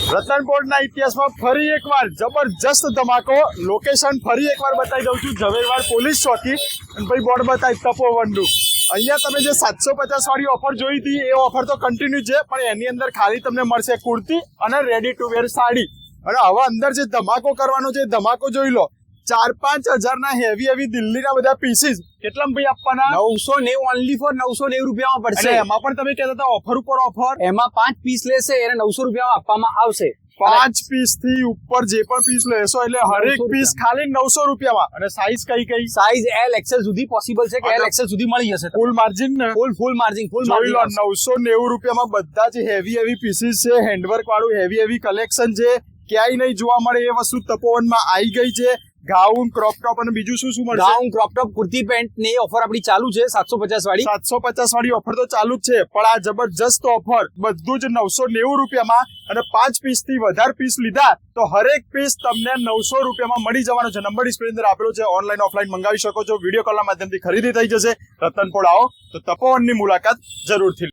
રતનપોળના ઇતિહાસમાં ફરી એકવાર જબરજસ્ત ધમાકો. લોકેશન ફરી એકવાર બતાવી દઉં છું. ઝવેરવાડ પોલીસ ચોકી અને ભાઈ બોર્ડ બતાવી તપોવનનું. અહીંયા તમે જે 750 વાળી ઓફર જોઈ હતી એ ઓફર તો કન્ટિન્યુ છે, પણ એની અંદર ખાલી તમને મળશે કુર્તી અને રેડી ટુ વેર સાડી. અને હવે અંદર જે ધમાકો કરવાનો છે ધમાકો જોઈ લો. 4-5 હજારના હેવી દિલ્હીના બધા પીસીસ કેટલા ભાઈ આપવાના? 990 ઓનલી ફોર 990 રૂપિયામાં પડશે. અને એમાં પણ તમે કહેતા હતા ઓફર ઉપર ઓફર. એમાં 5 પીસ લેશે એને 900 રૂપિયામાં આપવામાં આવશે. 5 પીસ થી ઉપર જે પણ પીસ લેશો એટલે હરેક પીસ ખાલી 900 રૂપિયામાં. અને સાઈઝ કઈ સાઈઝ એલ એક્સેલ સુધી પોસિબલ છે કે એલ એક્સેલ સુધી મળી જશે. ફૂલ માર્જિન ને ફૂલ માર્જિન જોઈ લો. 990 રૂપિયામાં બધા જ હેવી પીસીસ છે. હેન્ડવર્ક વાળું હેવી કલેક્શન છે. ક્યાંય નહીં જોવા મળે એ વસ્તુ તપોવનમાં આવી ગઈ છે. ગાઉન, ક્રોપ ટોપ અને બીજું શું મળશે? Gown, crop top, kurti, pant ને ઓફર આપણી ચાલુ છે 750 વાળી. 750 વાળી ઓફર તો ચાલુ જ છે, પણ આ જબરજસ્ત ઓફર બધું જ 990 રૂપિયામાં. અને 5 પીસ થી વધારે પીસ લીધા તો હરેક પીસ તમને 900 રૂપિયામાં મળી જવાનો છે. નંબર ડિસ્પ્લે અંદર આપેલો છે. ઓનલાઈન ઓફલાઈન મંગાવી શકો છો. વિડીયો કોલના માધ્યમથી ખરીદી થઈ જશે. રતનપોળ આવો તો તપોવનની મુલાકાત જરૂરથી.